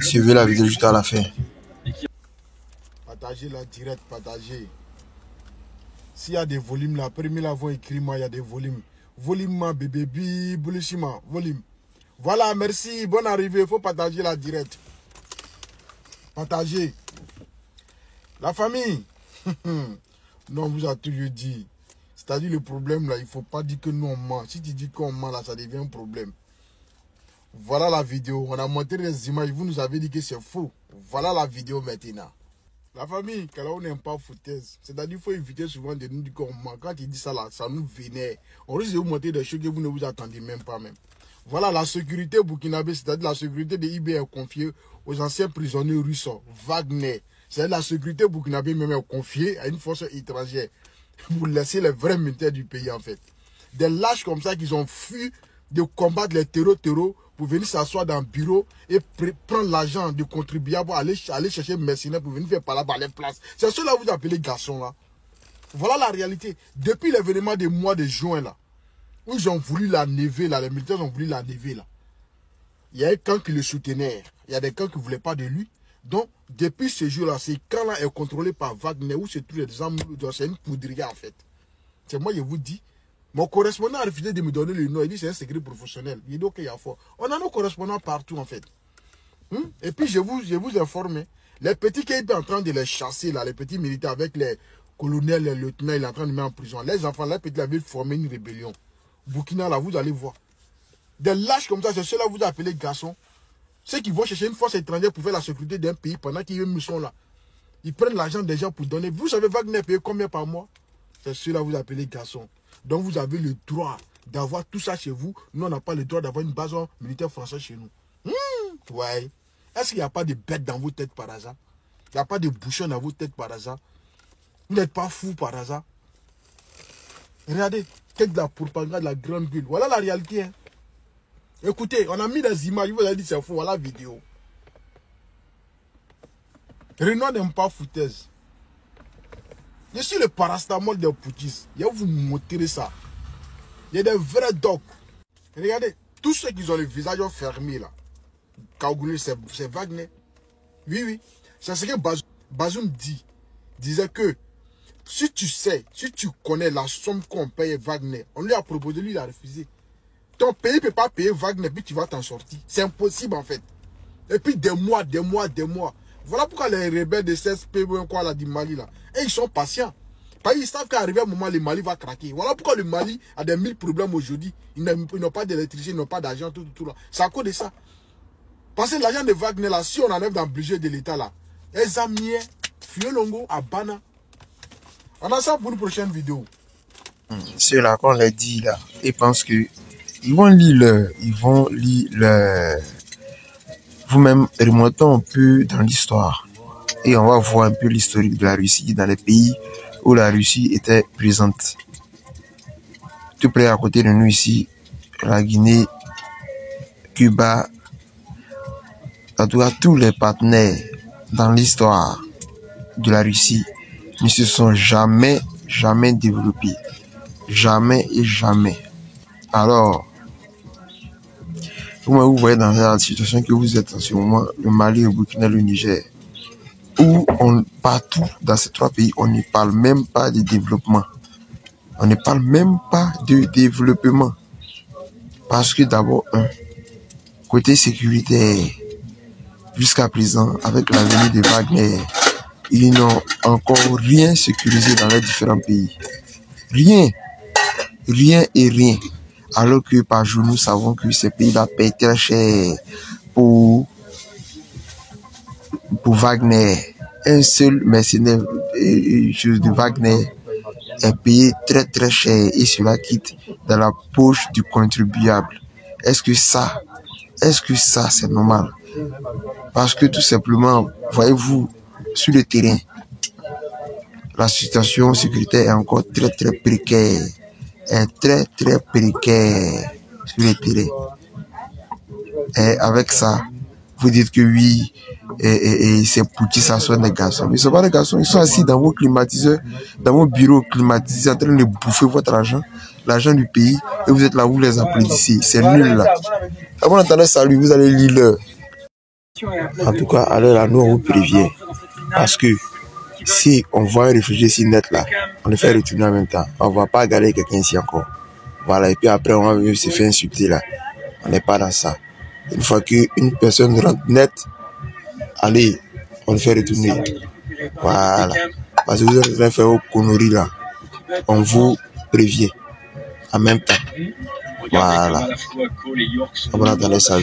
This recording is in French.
Suivez la vidéo jusqu'à la fin. Partagez la direct, partagez. S'il y a des volumes là, premier là, vont écrire moi, il y a des volumes. Volume ma bébé, bulishima, volume. Voilà, merci, bonne arrivée, il faut partager la direct. Partagez. La famille. Non, on vous a toujours dit. C'est-à-dire le problème là, il ne faut pas dire que nous on ment. Si tu dis qu'on ment là, ça devient un problème. Voilà la vidéo. On a montré les images. Vous nous avez dit que c'est faux. Voilà la vidéo maintenant. La famille, Kalao n'aime pas foutaise. C'est-à-dire qu'il faut éviter souvent de nous dire qu'on ment. Quand il dit ça là, ça nous vénère. On risque de vous montrer des choses que vous ne vous attendez même pas même. Voilà la sécurité burkinabé, c'est-à-dire la sécurité de IB est confiée aux anciens prisonniers russes, Wagner. C'est-à-dire la sécurité burkinabé même est confiée à une force étrangère. Pour laisser les vrais militaires du pays en fait. Des lâches comme ça qui ont fui de combattre les terreaux pour venir s'asseoir dans le bureau et prendre l'argent du contribuable pour aller chercher mercenaires pour venir faire par là-bas les places. C'est cela que vous appelez garçons là. Voilà la réalité. Depuis l'événement du mois de juin là, où ils ont voulu la never là, les militaires ont voulu la never là. Il y a un camp qui le soutenait. Il y a des camps qui ne voulaient pas de lui. Donc, depuis ce jour-là, ce camp-là est contrôlé par Wagner, où se trouvent les armes, c'est une poudrerie en fait. C'est moi, je vous dis. Mon correspondant a refusé de me donner le nom. Il dit c'est un secret professionnel. Il dit ok, il y a fort. On a nos correspondants partout en fait. Et puis je vous informe, les petits qui sont en train de les chasser, là, les petits militaires avec les colonels, les lieutenants, il est en train de mettre en prison. Les enfants, les petits avaient formé une rébellion. Burkina, là, vous allez voir. Des lâches comme ça, c'est ceux-là que vous appelez garçons. Ceux qui vont chercher une force étrangère pour faire la sécurité d'un pays pendant qu'ils sont là. Ils prennent l'argent des gens pour donner. Vous savez, Wagner paye combien par mois? C'est ceux-là que vous appelez garçons. Donc vous avez le droit d'avoir tout ça chez vous. Nous, on n'a pas le droit d'avoir une base militaire française chez nous. Ouais. Est-ce qu'il n'y a pas de bêtes dans vos têtes par hasard? Il n'y a pas de bouchons dans vos têtes par hasard? Vous n'êtes pas fous par hasard? Regardez, quelle de la propagande de la grande ville. Voilà la réalité. Hein. Écoutez, on a mis des images, vous avez dit c'est faux, voilà la vidéo. Renaud n'aime pas foutaise. Je suis le parastamol des poutistes. Je vais vous montrer ça. Il y a des vrais docs. Regardez, tous ceux qui ont le visage fermé là. Kagoulé, c'est Wagner. Oui, oui. C'est ce que Bazoum disait que si tu sais, si tu connais la somme qu'on paye Wagner, on lui a proposé, lui il a refusé. Ton pays ne peut pas payer Wagner, puis tu vas t'en sortir. C'est impossible en fait. Et puis des mois. Voilà pourquoi les rebelles de CSP, quoi, là, du Mali, là, et ils sont patients. Parce qu'ils savent qu'à arriver un moment, le Mali va craquer. Voilà pourquoi le Mali a des 1000 problèmes aujourd'hui. Ils n'ont pas d'électricité, ils n'ont pas d'argent, tout là. C'est à cause de ça. Parce que l'argent de Wagner, là, si on enlève dans le budget de l'État, là, les amis, Fiolongo, à Bana. On a ça pour une prochaine vidéo. Ceux-là, qu'on les dit là, ils pensent que ils vont lire vous-même, remontons un peu dans l'histoire et on va voir un peu l'historique de la Russie dans les pays où la Russie était présente. Tout près à côté de nous ici, la Guinée, Cuba, en tout cas tous les partenaires dans l'histoire de la Russie ne se sont jamais développés. Jamais et jamais. Alors, vous voyez dans la situation que vous êtes en ce moment, le Mali, le Burkina, le Niger, où partout dans ces trois pays, on ne parle même pas de développement. On ne parle même pas de développement. Parce que d'abord, côté sécuritaire, jusqu'à présent, avec la venue de Wagner, ils n'ont encore rien sécurisé dans les différents pays. Rien et rien. Alors que par jour, nous savons que ces pays-là payent très cher pour Wagner. Un seul mercenaire de Wagner est payé très cher et cela quitte dans la poche du contribuable. Est-ce que ça c'est normal? Parce que tout simplement, voyez-vous, sur le terrain, la situation sécuritaire est encore très précaire. Est très précaire sur le terrain. Et avec ça, vous dites que oui, et ces petits, ça sont des garçons. Mais ce ne sont pas des garçons, ils sont assis dans vos climatiseurs, dans vos bureaux climatisés, en train de bouffer votre argent, l'argent du pays, et vous êtes là, vous les applaudissez. C'est nul là. Avant d'entendre salut, vous allez lire l'heure. En tout cas, alors là, nous, on vous prévient. Parce que si on voit un réfugié ici net là, on le fait retourner en même temps. On ne va pas galer quelqu'un ici encore. Voilà, et puis après, on va venir se faire insulter là. On n'est pas dans ça. Une fois qu'une personne rentre net, allez, on le fait retourner. Voilà. Parce que vous êtes en train de faire vos conneries là. On vous prévient en même temps. Voilà. On va attendre ça.